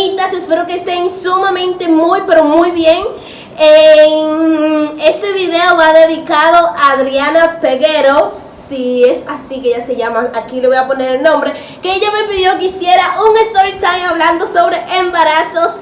manitas, espero que estén sumamente muy pero muy bien. Este video va dedicado a Adriana Peguero, si es así que ella se llama, aquí le voy a poner el nombre, que ella me pidió que hiciera un story time hablando sobre embarazos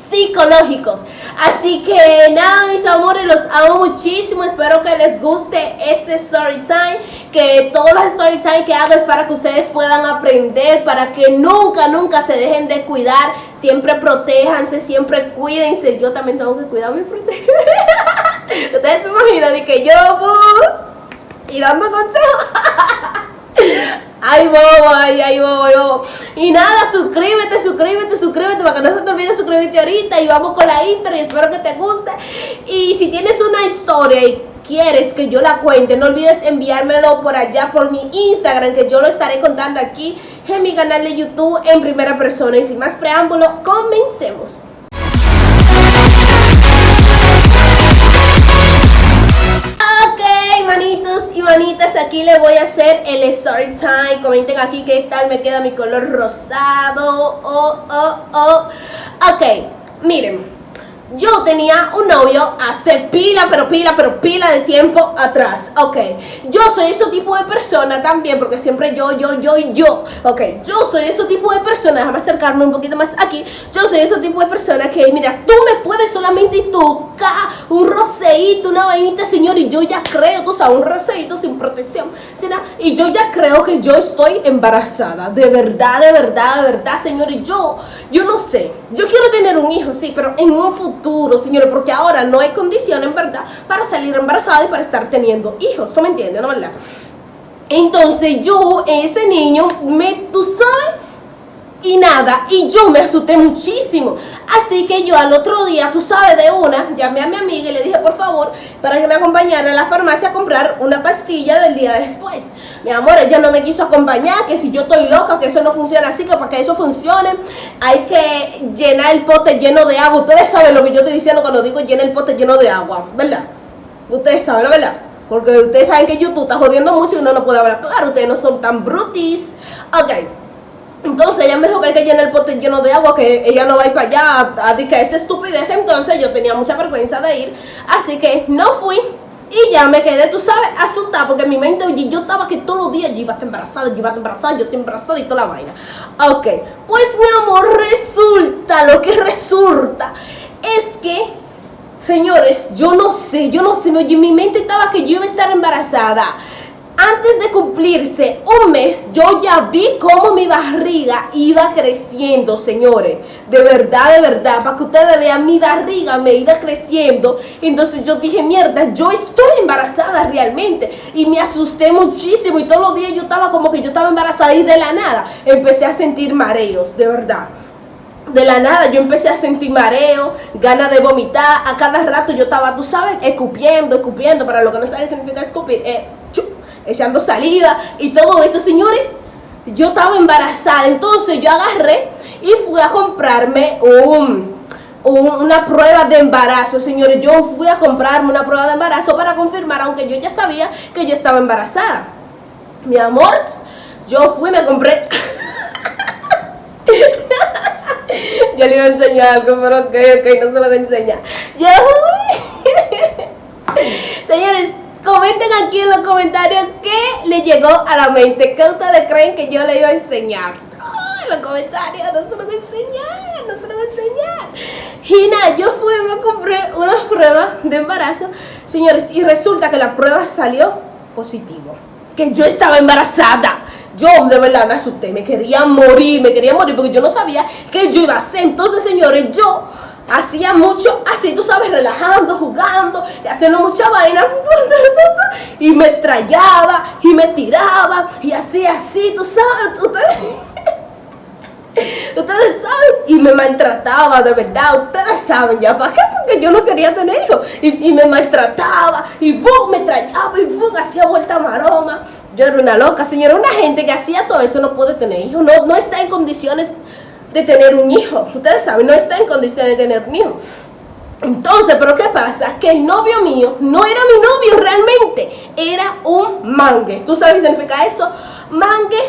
psicológicos. Así que nada, mis amores, los amo muchísimo, espero que les guste este story time, que todos los story time que hago es para que ustedes puedan aprender, para que nunca se dejen de cuidar, siempre protéjanse, siempre cuídense. Yo también tengo que cuidarme y protegerme. Ustedes se imaginan de que yo y dando consejos. Ay, bobo. Y nada, suscríbete para que no se te olvide suscribirte ahorita. Y vamos con la intro y espero que te guste. Y si tienes una historia y quieres que yo la cuente, no olvides enviármelo por allá, por mi Instagram, que yo lo estaré contando aquí en mi canal de YouTube en primera persona. Y sin más preámbulo, comencemos. Manitos y manitas, aquí les voy a hacer el story time. Comenten aquí qué tal me queda mi color rosado. Ok, miren, yo tenía un novio hace pila de tiempo atrás. Ok, yo soy ese tipo de persona también, porque siempre yo. Ok, yo soy ese tipo de persona, déjame acercarme un poquito más aquí. Yo soy ese tipo de persona que, mira, tú me puedes solamente tocar un roceíto, una vainita, señor, y yo ya creo, tú sabes, un roceíto sin protección, sin nada, y yo ya creo que yo estoy embarazada. De verdad, señor, y yo no sé, yo quiero tener un hijo, sí, pero en un futuro, señores, porque ahora no hay condición en verdad para salir embarazada y para estar teniendo hijos, ¿tú me entiendes, no verdad? Entonces yo, ese niño, tú sabes, y nada, y yo me asusté muchísimo, así que yo al otro día, tú sabes, de una, llamé a mi amiga y le dije por favor, para que me acompañara a la farmacia a comprar una pastilla del día después. Mi amor, ella no me quiso acompañar, que si yo estoy loca, que eso no funciona así, que para que eso funcione hay que llenar el pote lleno de agua. Ustedes saben lo que yo estoy diciendo cuando digo llena el pote lleno de agua, ¿verdad? Ustedes saben, ¿no? ¿Verdad? Porque ustedes saben que YouTube está jodiendo mucho y uno no puede hablar claro, ustedes no son tan brutis. Ok, entonces ella me dijo que hay que llenar el pote lleno de agua, que ella no va a ir para allá a decir que es estupidez. Entonces yo tenía mucha vergüenza de ir, así que no fui. Y ya me quedé, tú sabes, asustada, porque en mi mente, oye, yo estaba que todos los días yo iba a estar embarazada, yo estoy embarazada y toda la vaina. Ok, pues mi amor, lo que resulta es que, señores, yo no sé, oye, en mi mente estaba que yo iba a estar embarazada. Antes de cumplirse un mes, yo ya vi cómo mi barriga iba creciendo, señores. De verdad, para que ustedes vean, mi barriga me iba creciendo. Entonces yo dije, mierda, yo estoy embarazada realmente. Y me asusté muchísimo y todos los días yo estaba como que yo estaba embarazada y de la nada empecé a sentir mareos, de verdad. De la nada yo empecé a sentir mareo, ganas de vomitar. A cada rato yo estaba, tú sabes, escupiendo. Para lo que no sabe significa escupir, echando saliva y todo eso, señores. Yo estaba embarazada, entonces yo agarré y fui a comprarme una prueba de embarazo, señores. Yo fui a comprarme una prueba de embarazo para confirmar, aunque yo ya sabía que yo estaba embarazada. Mi amor, yo fui, me compré yo le iba a enseñar algo, pero ok, no se lo voy a enseñar. Yo señores, comenten aquí en los comentarios qué le llegó a la mente, qué ustedes creen que yo le iba a enseñar. En los comentarios, no se lo voy a enseñar. Y nada, yo fui y me compré una prueba de embarazo, señores, y resulta que la prueba salió positivo, que yo estaba embarazada. Yo de verdad me asusté, me quería morir porque yo no sabía qué yo iba a hacer. Entonces, señores, yo hacía mucho así, tú sabes, relajando, jugando, y haciendo mucha vaina, y me estrellaba, y me tiraba, y así, tú sabes, ustedes saben, y me maltrataba, de verdad, ustedes saben ya, ¿para qué? Porque yo no quería tener hijos, y me maltrataba, y ¡bum! Me estrellaba, y ¡bum! Hacía vuelta maroma. Yo era una loca, señora. Una gente que hacía todo eso no puede tener hijos, no está en condiciones de tener un hijo. Ustedes saben, no está en condiciones de tener un hijo. Entonces, ¿pero qué pasa? Que el novio mío no era mi novio realmente, era un mangue. ¿Tú sabes qué significa eso? Mangue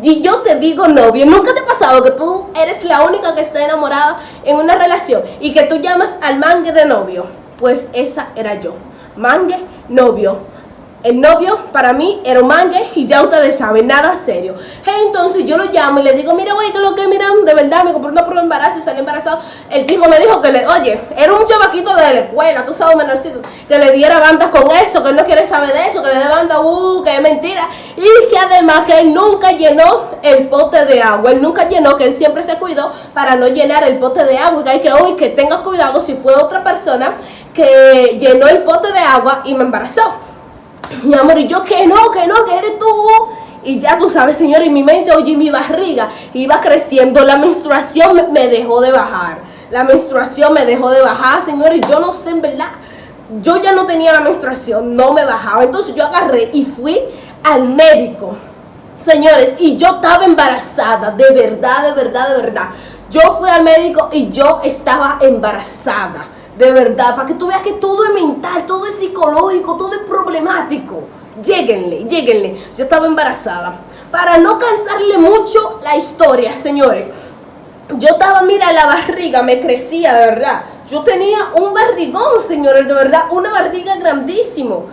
y yo te digo novio. ¿Nunca te ha pasado que tú eres la única que está enamorada en una relación y que tú llamas al mangue de novio? Pues esa era yo, mangue, novio. El novio para mí era un mangue y ya ustedes saben, nada serio. Entonces yo lo llamo y le digo, mira güey, que lo que, mira, de verdad me compré una prueba de embarazo y salí embarazado. El tipo me dijo que oye, era un chavaquito de la escuela, tú sabes, menorcito, que le diera bandas con eso, que él no quiere saber de eso, que le dé banda, que es mentira. Y que además que él nunca llenó el pote de agua, él nunca llenó, que él siempre se cuidó para no llenar el pote de agua, y que hay que, hoy que tengas cuidado si fue otra persona que llenó el pote de agua y me embarazó. Mi amor, y yo que no, que eres tú. Y ya tú sabes, señor, en mi mente, oye, mi barriga iba creciendo. La menstruación me dejó de bajar. La menstruación me dejó de bajar, señores. Yo no sé, en verdad. Yo ya no tenía la menstruación, no me bajaba. Entonces yo agarré y fui al médico. Señores, y yo estaba embarazada, de verdad, de verdad, de verdad. Yo fui al médico y yo estaba embarazada. De verdad, para que tú veas que todo es mental, todo es psicológico, todo es problemático. Lléguenle. Yo estaba embarazada. Para no cansarle mucho la historia, señores. Yo estaba, mira, la barriga me crecía, de verdad. Yo tenía un barrigón, señores, de verdad, una barriga grandísimo.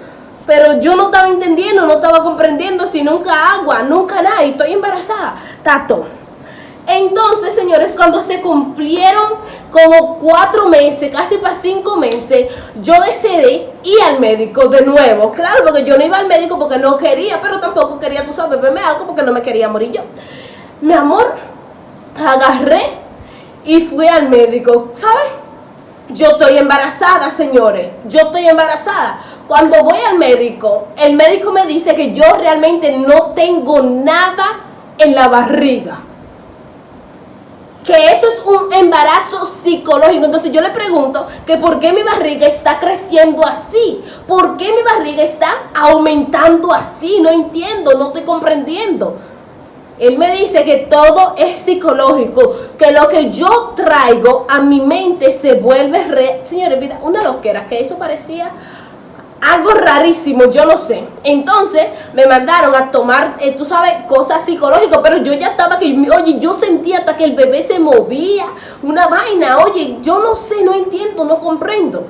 Pero yo no estaba entendiendo, no estaba comprendiendo si nunca agua, nunca nada. Y estoy embarazada. Tato. Entonces, señores, cuando se cumplieron como 4 meses, casi para 5 meses, yo decidí ir al médico de nuevo. Claro, porque yo no iba al médico porque no quería, pero tampoco quería, tú sabes, beberme algo porque no me quería morir yo. Mi amor, agarré y fui al médico, ¿sabes? Yo estoy embarazada, señores, yo estoy embarazada. Cuando voy al médico, el médico me dice que yo realmente no tengo nada en la barriga, que eso es un embarazo psicológico. Entonces yo le pregunto que por qué mi barriga está creciendo así, por qué mi barriga está aumentando así, no entiendo, no estoy comprendiendo. Él me dice que todo es psicológico, que lo que yo traigo a mi mente se vuelve real. Señores, mira, una loquera, que eso parecía algo rarísimo, yo no sé. Entonces me mandaron a tomar, tú sabes, cosas psicológicas, pero yo ya estaba que, oye, yo sentía hasta que el bebé se movía, una vaina, oye, yo no sé, no entiendo, no comprendo.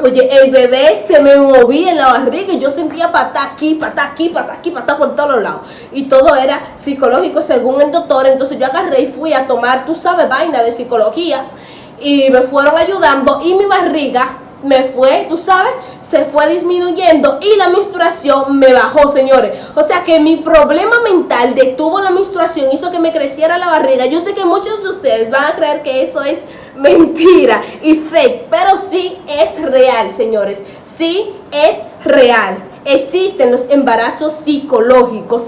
Oye, el bebé se me movía en la barriga y yo sentía patá aquí, patá aquí, patá aquí, patá por todos lados. Y todo era psicológico según el doctor. Entonces yo agarré y fui a tomar, tú sabes, vaina de psicología. Y me fueron ayudando y mi barriga me fue, tú sabes, se fue disminuyendo y la menstruación me bajó, señores. O sea que mi problema mental detuvo la menstruación, hizo que me creciera la barriga. Yo sé que muchos de ustedes van a creer que eso es mentira y fake, pero sí es real, señores. Sí es real. Existen los embarazos psicológicos,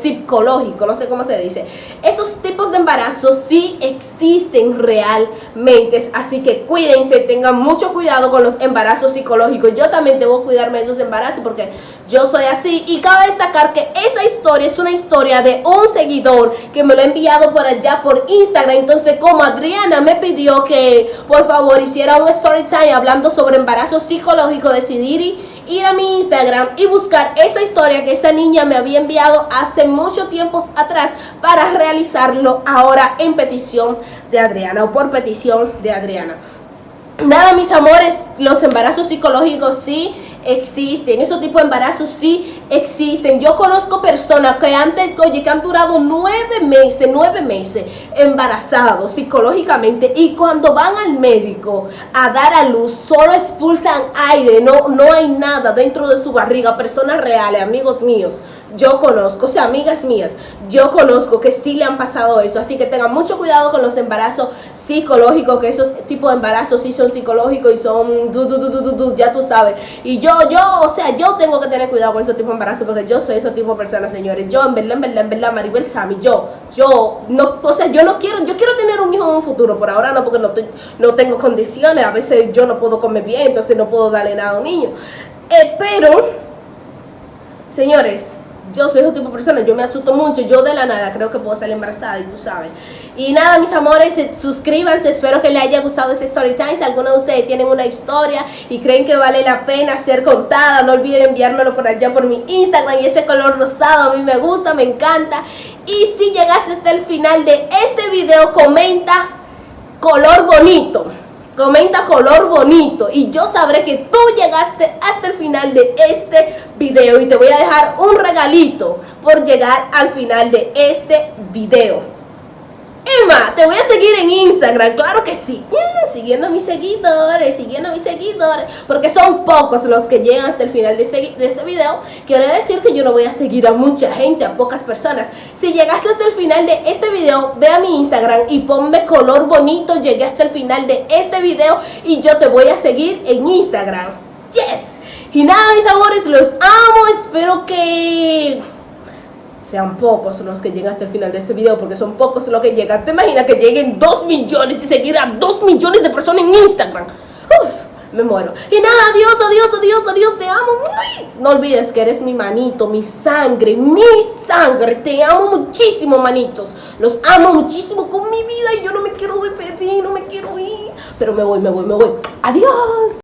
no sé cómo se dice. Esos tipos de embarazos sí existen realmente, así que cuídense, tengan mucho cuidado con los embarazos psicológicos. Yo también debo cuidarme de esos embarazos porque yo soy así. Y cabe destacar que esa historia es una historia de un seguidor que me lo ha enviado por allá por Instagram. Entonces, como Adriana me pidió que por favor hiciera un story time hablando sobre embarazos psicológicos, decidí ir a mi Instagram y buscar esa historia que esa niña me había enviado hace mucho tiempo atrás para realizarlo ahora en petición de Adriana o por petición de Adriana. Nada, mis amores, los embarazos psicológicos sí existen, esos tipos de embarazos sí existen. Yo conozco personas que que han durado 9 meses embarazados psicológicamente, y cuando van al médico a dar a luz solo expulsan aire, no hay nada dentro de su barriga. Personas reales, amigos míos, yo conozco, o sea, amigas mías, yo conozco que sí le han pasado eso. Así que tengan mucho cuidado con los embarazos psicológicos, que esos tipos de embarazos sí son psicológicos y son ya tú sabes. Y o sea, yo tengo que tener cuidado con esos tipos de embarazos porque yo soy ese tipo de persona, señores. Yo, en verdad, Maribel Sammy, yo no, o sea, yo quiero tener un hijo en un futuro. Por ahora no, porque no tengo condiciones. A veces yo no puedo comer bien, entonces no puedo darle nada a un niño. Pero, señores, yo soy ese tipo de persona, yo me asusto mucho, yo de la nada creo que puedo salir embarazada y tú sabes. Y nada, mis amores, suscríbanse, espero que les haya gustado ese story time. Si alguno de ustedes tienen una historia y creen que vale la pena ser contada, no olviden enviármelo por allá por mi Instagram. Y ese color rosado a mí me gusta, me encanta. Y si llegaste hasta el final de este video, comenta color bonito. Comenta color bonito y yo sabré que tú llegaste hasta el final de este video y te voy a dejar un regalito por llegar al final de este video. Emma, te voy a seguir en Instagram, claro que sí, siguiendo a mis seguidores, porque son pocos los que llegan hasta el final de este video. Quiero decir que yo no voy a seguir a mucha gente, a pocas personas. Si llegaste hasta el final de este video, ve a mi Instagram y ponme color bonito, llegué hasta el final de este video y yo te voy a seguir en Instagram. Yes. Y nada, mis amores, los amo, espero que sean pocos los que llegan hasta el final de este video, porque son pocos los que llegan. ¿Te imaginas que lleguen 2 millones y seguir a 2 millones de personas en Instagram? Uf, me muero. Y nada, adiós, te amo. No olvides que eres mi manito, mi sangre, te amo muchísimo, manitos. Los amo muchísimo con mi vida y yo no me quiero despedir, no me quiero ir, pero me voy. Adiós.